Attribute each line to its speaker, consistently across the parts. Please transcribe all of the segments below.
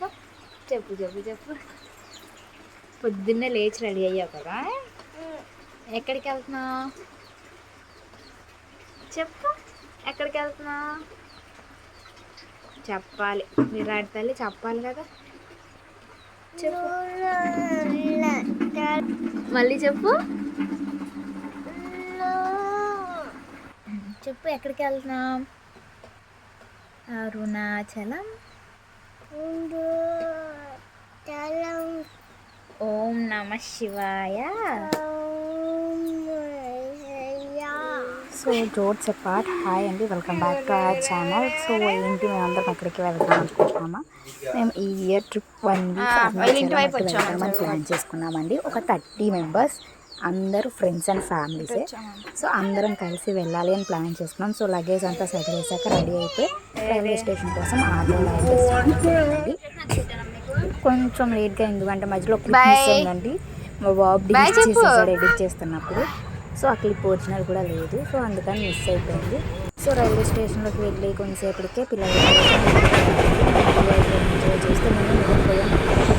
Speaker 1: చెప్పు చెప్పు చెప్పు చెప్పు. పొద్దున్నే లేచి రెడీ అయ్యావు కదా, ఎక్కడికి వెళ్తున్నావు చెప్పు, ఎక్కడికి వెళ్తున్నావు చెప్పాలి. విరాట్ తల్లి చెప్పాలి కదా, చెప్పు మళ్ళీ చెప్పు. చెప్పు ఎక్కడికి వెళ్తున్నాం. అరుణాచలం. ఓం నమ శివాయ. సో జోట్స్ అపార్ట్, హాయ్ అండి, welcome back to our channel. So ఏంటి మేమందరం ఎక్కడికి వెళ్దాం అనుకుంటున్నామా, మేము ఈ ఇయర్ ట్రిప్ 1 వీక్ వెళ్దామని ప్లాన్ చేసుకున్నామండి. ఒక 30 మెంబర్స్, అందరూ ఫ్రెండ్స్ అండ్ ఫ్యామిలీసే. సో అందరం కలిసి వెళ్ళాలి అని ప్లాన్ చేసుకున్నాం. సో లగేజ్ అంతా సెట్ చేశాక రెడీ అయిపోయి రైల్వే స్టేషన్ కోసం ఆటోలో అయితే కొంచెం లేట్గా, ఎందుకంటే మధ్యలో క్లిప్ మిస్ అయిందండి. మా బాబు డిలీట్ చేసేసాడు ఎడిట్ చేస్తున్నప్పుడు. సో ఆ క్లిప్ ఒరిజినల్ కూడా లేదు, సో అందుకని మిస్ అయిపోయింది. సో రైల్వే స్టేషన్లోకి వెళ్ళి కొంతసేపటికే పిల్లలు ఎంజాయ్ చేస్తే మేము నిద్రపోయాం.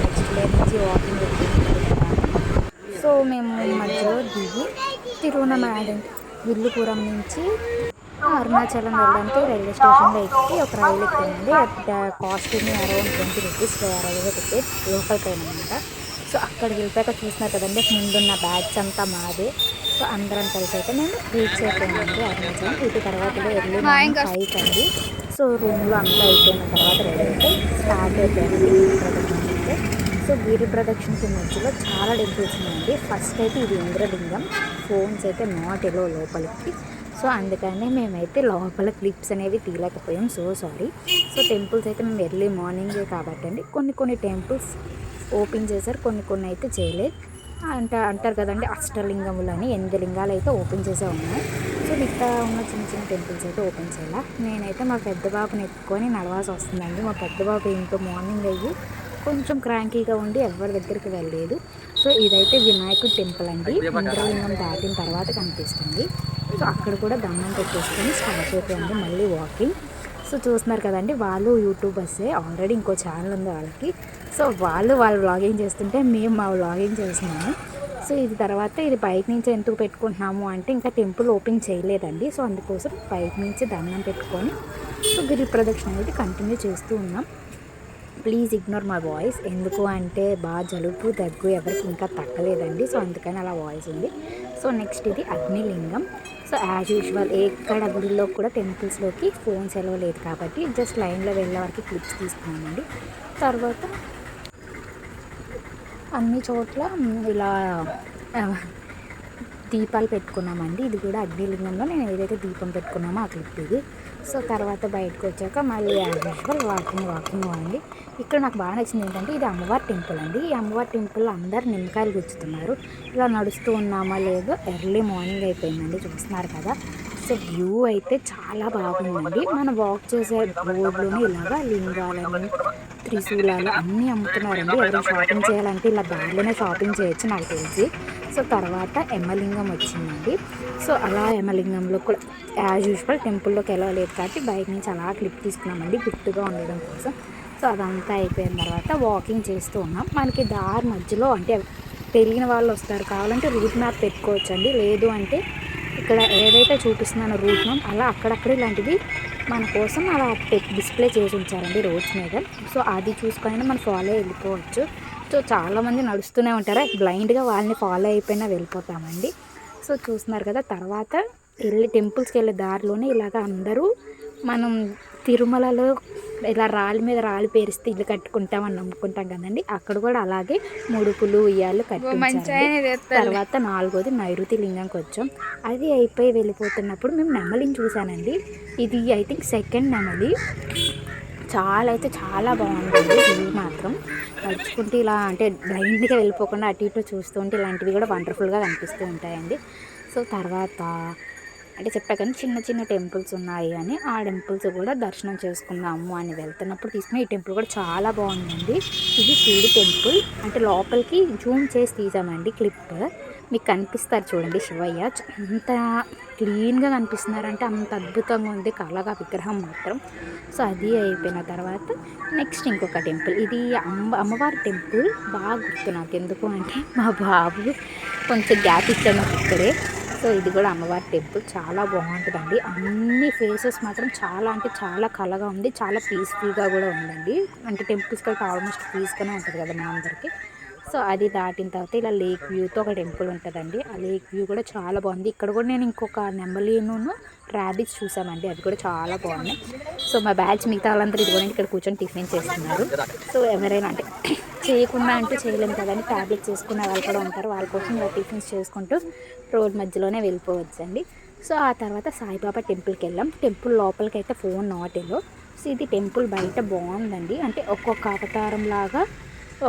Speaker 1: నెక్స్ట్ డే నుంచి వాకింగ్ సో మేము మధ్యలో దిగి విల్లుపురం నుంచి అరుణాచలం వెళ్ళడానికి రైల్వే స్టేషన్లో ఎక్కి ఒక రైలు ఎక్కామండి. కాస్ట్ని around 20 rupees railway ticket, local train అనమాట. సో అక్కడికి వెళ్ళిపోయాక చూస్తున్నారు కదండి, ముందున్న బ్యాగ్స్ అంతా మాదే. సో అందరం కలిసి అయితే మేము రీచ్ అయిపోయామండి అరుణాచలం. వీటి తర్వాత ఎర్లీ మార్నింగ్ 5 అండి. సో రూమ్లో అంతా అయిపోయిన తర్వాత రెడీ అయితే స్టార్ట్ అయిపోయింది గిరి ప్రదక్షిణ అయితే. సో గిరి ప్రదక్షిణకి మధ్యలో చాలా టెంపుల్స్ ఉన్నాయండి. ఫస్ట్ అయితే ఇది ఇంద్రలింగం, ఫోన్స్ అయితే నాట్ ఎలో లోపలికి. సో అందుకనే మేమైతే లోపల క్లిప్స్ అనేవి తీయలేకపోయాం, సో సారీ. సో టెంపుల్స్ అయితే మేము ఎర్లీ మార్నింగే కాబట్టి అండి కొన్ని టెంపుల్స్ ఓపెన్ చేశారు, కొన్ని అయితే చేయలేదు. అంటారు కదండి అష్టలింగములు అని, 8 లింగాలు అయితే ఓపెన్ చేసే ఉన్నాయి. సో మిగతా ఉన్న చిన్న టెంపుల్స్ అయితే ఓపెన్ చేయాలి. నేనైతే మా పెద్ద బాబుని ఎత్తుకొని నడవాల్సి వస్తుందండి. మా పెద్ద బాబు ఏంటో మార్నింగ్ అయ్యి కొంచెం క్రాంకీగా ఉండి ఎవరి దగ్గరికి వెళ్ళలేదు. సో ఇదైతే వినాయకుడి టెంపుల్ అండి, ఇంద్రలింగం దాటిన తర్వాత కనిపిస్తుంది. సో అక్కడ కూడా దండం పెట్టేసుకొని స్టార్ట్ అయిపోయింది మళ్ళీ వాకింగ్. సో చూస్తున్నారు కదండి, వాళ్ళు యూట్యూబర్సే, ఆల్రెడీ ఇంకో ఛానల్ ఉంది వాళ్ళకి. సో వాళ్ళు వ్లాగింగ్ చేస్తుంటే మేము మా వ్లాగింగ్ చేస్తున్నాము. సో ఇది తర్వాత ఇది బయట నుంచి ఎందుకు పెట్టుకుంటున్నాము అంటే ఇంకా టెంపుల్ ఓపెన్ చేయలేదండి. సో అందుకోసం బయట నుంచి దండం పెట్టుకొని సో గిరి ప్రదక్షిణ అనేది కంటిన్యూ చేస్తూ ఉన్నాం. ప్లీజ్ ఇగ్నోర్ మై వాయిస్, ఎందుకు అంటే బాగా జలుబు దగ్గు ఎవరికి ఇంకా తగ్గలేదండి. సో అందుకని అలా వాయిస్ ఉంది. సో నెక్స్ట్ ఇది అగ్నిలింగం. సో యాజ్ యూజువల్ ఎక్కడ గుడిలో కూడా టెంపుల్స్లోకి ఫోన్స్ ఎలవ్ లేదు కాబట్టి జస్ట్ లైన్లో వెళ్ళే వరకు క్లిప్స్ తీసుకున్నామండి. తర్వాత అన్ని చోట్ల ఇలా దీపాలు పెట్టుకున్నామండి. ఇది కూడా అగ్నిలింగంలో నేను ఏదైతే దీపం పెట్టుకున్నామో ఆ క్లిప్ ఇది. సో తర్వాత బయటకు వచ్చాక మళ్ళీ యాజ్ యూజువల్ వాకింగ్ అండి. ఇక్కడ నాకు బాగా నచ్చింది ఏంటంటే ఇది అమ్మవారి టెంపుల్ అండి. ఈ అమ్మవారి టెంపుల్లో అందరు నిమ్మకాయలు గుచ్చుతున్నారు. ఇలా నడుస్తూ ఉన్నామా లేదో ఎర్లీ మార్నింగ్ అయిపోయిందండి, చూస్తున్నారు కదా. సో వ్యూ అయితే చాలా బాగుందండి. మనం వాక్ చేసే రోడ్లోనే ఇలాగా లింగాలని, త్రిశూలాలు అన్నీ అమ్ముతున్నారండి. ఎవరైనా షాపింగ్ చేయాలంటే ఇలా దారిలోనే షాపింగ్ చేయొచ్చు నాకు తెలిసి. సో తర్వాత యమలింగం వచ్చిందండి. సో అలా యమలింగంలో కూడా యాజ్ యూజువల్ టెంపుల్లోకి వెళ్ళలేదు కాబట్టి బయట నుంచి అలా క్లిప్ తీసుకున్నామండి గుర్తుగా ఉండడం కోసం. సో అదంతా అయిపోయిన తర్వాత వాకింగ్ చేస్తూ ఉన్నాం. మనకి దారి మధ్యలో అంటే తెలియని వాళ్ళు వస్తారు, కావాలంటే రూట్ మ్యాప్ పెట్టుకోవచ్చండి. లేదు అంటే ఇక్కడ ఏదైతే చూపిస్తున్నానో రూట్ మ్యాప్ అలా అక్కడక్కడ ఇలాంటివి మన కోసం అలా డిస్ప్లే చేసి ఉంచారండి రోడ్స్ మీద. సో అది చూసుకొని మనం ఫాలో వెళ్ళిపోవచ్చు. సో చాలామంది నడుస్తూనే ఉంటారు, బ్లైండ్గా వాళ్ళని ఫాలో అయిపోయినా వెళ్ళిపోతామండి. సో చూస్తున్నారు కదా, తర్వాత టెంపుల్స్కి వెళ్ళే దారిలోనే ఇలాగ అందరూ మనం తిరుమలలో ఇలా రాళ్ళ మీద రాళ్ళు పేరిస్తే ఇల్లు కట్టుకుంటామని నమ్ముకుంటాం కదండి, అక్కడ కూడా అలాగే ముడుపులు ఉయ్యాలు కట్టించారు. తర్వాత 4వది నైరుతి లింగంకి వచ్చాం. అది అయిపోయి వెళ్ళిపోతున్నప్పుడు మేము నెమలిని చూసానండి. ఇది ఐ థింక్ సెకండ్ నెమలి. చాలా బాగుంటుంది వ్యూ మాత్రం. నడుచుకుంటూ ఇలా అంటే బ్లైండ్గా వెళ్ళిపోకుండా అటు ఇటు చూస్తూ ఉంటే ఇలాంటివి కూడా వండర్ఫుల్గా కనిపిస్తూ ఉంటాయండి. సో తర్వాత అంటే చెప్పా కానీ చిన్న టెంపుల్స్ ఉన్నాయి అని, ఆ టెంపుల్స్ కూడా దర్శనం చేసుకుందాము అని వెళ్తున్నప్పుడు తీసుకుని ఈ టెంపుల్ కూడా చాలా బాగుందండి. ఇది శివుడి టెంపుల్, అంటే లోపలికి జూమ్ చేసి తీసామండి క్లిప్. మీకు కనిపిస్తారు చూడండి శివయ్య. అంత క్లీన్గా కనిపిస్తున్నారంటే అంత అద్భుతంగా ఉంది కళగా విగ్రహం మాత్రం. సో అది అయిపోయిన తర్వాత నెక్స్ట్ ఇంకొక టెంపుల్. ఇది అమ్మవారి టెంపుల్ బాగా గుర్తు నాకు. ఎందుకు అంటే మా బాబు కొంచెం గ్యాప్ ఇచ్చాడు నాకు ఇక్కడే. సో ఇది కూడా అమ్మవారి టెంపుల్ చాలా బాగుంటుందండి. అన్ని ఫేసెస్ మాత్రం చాలా అంటే చాలా కళగా ఉంది. చాలా పీస్ఫుల్గా కూడా ఉందండి. అంటే టెంపుల్స్కి అయితే ఆల్మోస్ట్ పీస్గానే ఉంటుంది కదా మన అందరికీ. సో అది దాటిన తర్వాత ఇలా లేక్ వ్యూతో ఒక టెంపుల్ ఉంటుందండి. ఆ లేక్ వ్యూ కూడా చాలా బాగుంది. ఇక్కడ కూడా నేను ఇంకొక నెమలీను ర్యాబిట్స్ చూసామండి, అది కూడా చాలా బాగున్నాయి. సో మా బ్యాచ్ మిగతా వాళ్ళందరూ ఇదిగోండి ఇక్కడ కూర్చొని టిఫిన్ చేస్తున్నారు. సో ఎవరైనా అంటే చేయకుండా అంటే చేయలేము కదండి, ట్యాబ్లెట్స్ చేసుకునే వాళ్ళు కూడా ఉంటారు. వాళ్ళ కోసం ఇలా టిఫిన్స్ చేసుకుంటూ రోడ్ మధ్యలోనే వెళ్ళిపోవచ్చండి. సో ఆ తర్వాత సాయిబాబా టెంపుల్కి వెళ్ళాం. టెంపుల్ లోపలికి అయితే ఫోన్ నాట్ ఎలో. సో ఇది టెంపుల్ బయట బాగుందండి. అంటే ఒక్కొక్క అవతారం లాగా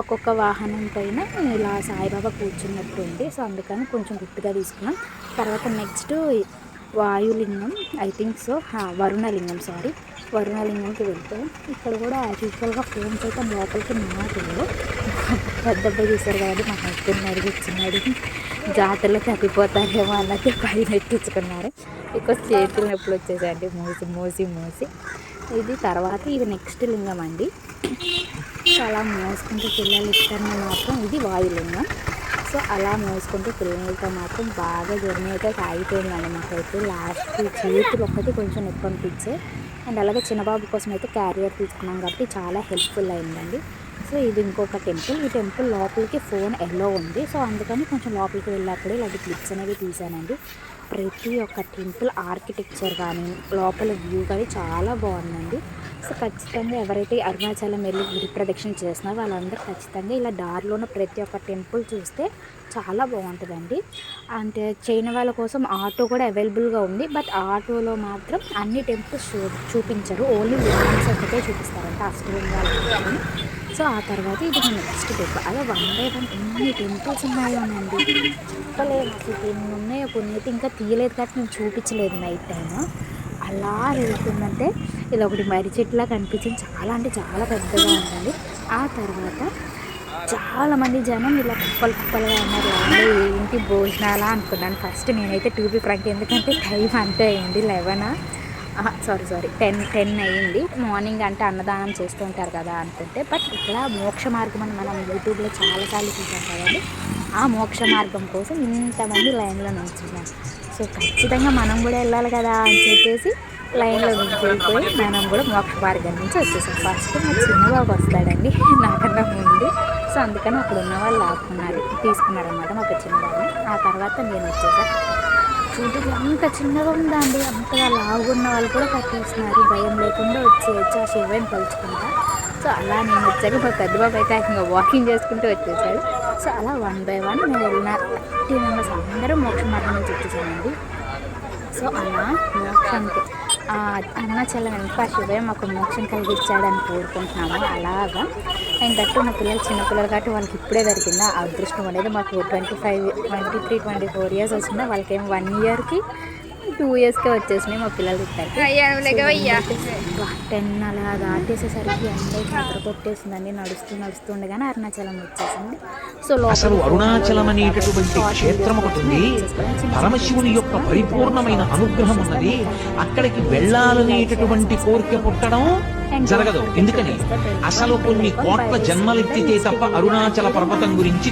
Speaker 1: ఒక్కొక్క వాహనం పైన ఇలా సాయిబాబా కూర్చున్నట్టు ఉంది. సో అందుకని కొంచెం గుర్తుగా తీసుకున్నాం. తర్వాత నెక్స్ట్ వాయులింగం, ఐ థింక్ సో వరుణలింగం, వరుణలింగంకి వెళ్తాం. ఇక్కడ కూడా యూజువల్గా ఫోన్స్ అయితే లోపలికి నాటులో పెద్ద చూసారు కదండి, మా హస్బెండ్ అడిగిచ్చినాడు జాతరలో తప్పిపోతారేమో అన్నట్టు పైన ఎక్కించుకున్నారు. ఎక్కువ చేతులు నొప్పులు వచ్చేసాయండి మోసి. ఇది తర్వాత ఇది నెక్స్ట్ లింగం అండి. అలా మోసుకుంటూ పిల్లలు ఇష్టంగా మాత్రం ఇది వాయులింగం. సో అలా మోసుకుంటూ పిల్లలతో మాత్రం బాగా జర్నీ అయితే సాగిపోయిందండి. మాకైతే లాస్ట్ చేతులు ఒక్కటి కొంచెం నొప్పి అనిపించే. అండ్ అలాగే చిన్నబాబు కోసం అయితే క్యారియర్ తీసుకున్నాం కాబట్టి చాలా హెల్ప్ఫుల్ అయిందండి. సో ఇది ఇంకొక టెంపుల్. ఈ టెంపుల్ లోపలికి ఫోన్ ఎల్లో ఉంది. సో అందుకని కొంచెం లోపలికి వెళ్ళినప్పుడు ఇలాంటి క్లిప్స్ అనేవి తీసానండి. ప్రతి ఒక్క టెంపుల్ ఆర్కిటెక్చర్ కానీ లోపల వ్యూ కానీ చాలా బాగుందండి. సో ఖచ్చితంగా ఎవరైతే అరుణాచలం వెళ్ళి గిరి ప్రదక్షిణ చేస్తున్నారో వాళ్ళందరూ ఖచ్చితంగా ఇలా దారిలోనే ప్రతి ఒక్క టెంపుల్ చూస్తే చాలా బాగుంటుందండి. అంటే చేయని వాళ్ళ కోసం ఆటో కూడా అవైలబుల్గా ఉంది. బట్ ఆటోలో మాత్రం అన్ని టెంపుల్స్ చూపించరు, ఓన్లీ లింగమ్స్ ఒకటే చూపిస్తారంట, అష్టలింగాలు. సో ఆ తర్వాత ఇది నెక్స్ట్ టెంపుల్. అలా 1 by 1 ఎన్ని టెంపుల్స్ ఉన్నాయోనండి, చెప్పలేదు అసలు ఎన్ని ఉన్నాయో. కొన్ని అయితే ఇంకా తీయలేదు కాబట్టి నేను చూపించలేదు నైట్ టైము. అలా వెళ్తుందంటే ఇలా ఒకటి మర్రి చెట్టులా కనిపించింది, చాలా అంటే చాలా పెద్దగా ఉందండి. ఆ తర్వాత చాలామంది జనం ఇలా కుప్పలుగా ఉన్నారు. ఏంటి భోజనాలా అనుకున్నాను ఫస్ట్ నేనైతే, టు బి ఫ్రాంక్. ఎందుకంటే టైం అంతే అయింది 10 అయ్యింది. మార్నింగ్ అంటే అన్నదానం చేస్తూ ఉంటారు కదా అనుకుంటే. బట్ ఇక్కడ మోక్ష మార్గం అని మనం యూట్యూబ్లో చాలాసార్లు చూసాం కదండి, ఆ మోక్ష మార్గం కోసం ఇంతమంది లైన్లో నిల్చున్నారు. సో ఖచ్చితంగా మనం కూడా వెళ్ళాలి కదా అని చెప్పేసి లైన్లో నిల్చుపోయి మనం కూడా మోక్ష మార్గం నుంచి వచ్చేసాం. ఫస్ట్ మా చిన్నబాబు వస్తాడండి నాకన్నా ముందు. సో అందుకని అక్కడ ఉన్న వాళ్ళు తీసుకున్నారనమాట మా చిన్నబాబుని. ఆ తర్వాత నేను వచ్చేసాను. చూడండి అంత చిన్నగా ఉందా అండి, అంతగా లావుగున్న వాళ్ళు కూడా కట్టేస్తున్నారు. భయం లేకుండా వచ్చేయచ్చు ఆ శివని కలుచుకుంటా. సో అలా నేను వచ్చాక మా పెద్ద బాబు అయితే ఇంకా వాకింగ్ చేసుకుంటూ వచ్చేసాడు. సో అలా 1 by 1 నేను వెళ్ళిన 30 members అందరూ మోక్ష మార్గం నుంచి వచ్చేసానండి. సో అలా మోక్షానికి అరుణాచలం ఎంత శివయ్య మాకు మోక్షం కలిగించాడని కోరుకుంటున్నాము. అలాగా అండ్ దట్టు మా పిల్లలు చిన్నపిల్లలు కాబట్టి వాళ్ళకి ఇప్పుడే దొరికిందా ఆ అదృష్టం అనేది. మాకు 24 years వచ్చిందా, వాళ్ళకేమో 1 yearకి 2 yearsకే వచ్చేసినాయి మా పిల్లలు ఇద్దరికి. 10 అలా దాటేసేసరికి అందరికీ నిద్ర కొట్టేసిందండి. నడుస్తుండగానే అరుణాచలం వచ్చేసింది. సో
Speaker 2: అసలు అరుణాచలం అనేటటువంటి క్షేత్రం ఒకటి ఉంది. పరమశివుని యొక్క పరిపూర్ణమైన అనుగ్రహం ఉన్నది. అక్కడికి వెళ్ళాలనేటటువంటి కోరిక పుట్టడం జరగదు. ఎందుకని అసలు కొన్ని కోట్ల జన్మలెత్తితే తప్ప అరుణాచల పర్వతం గురించి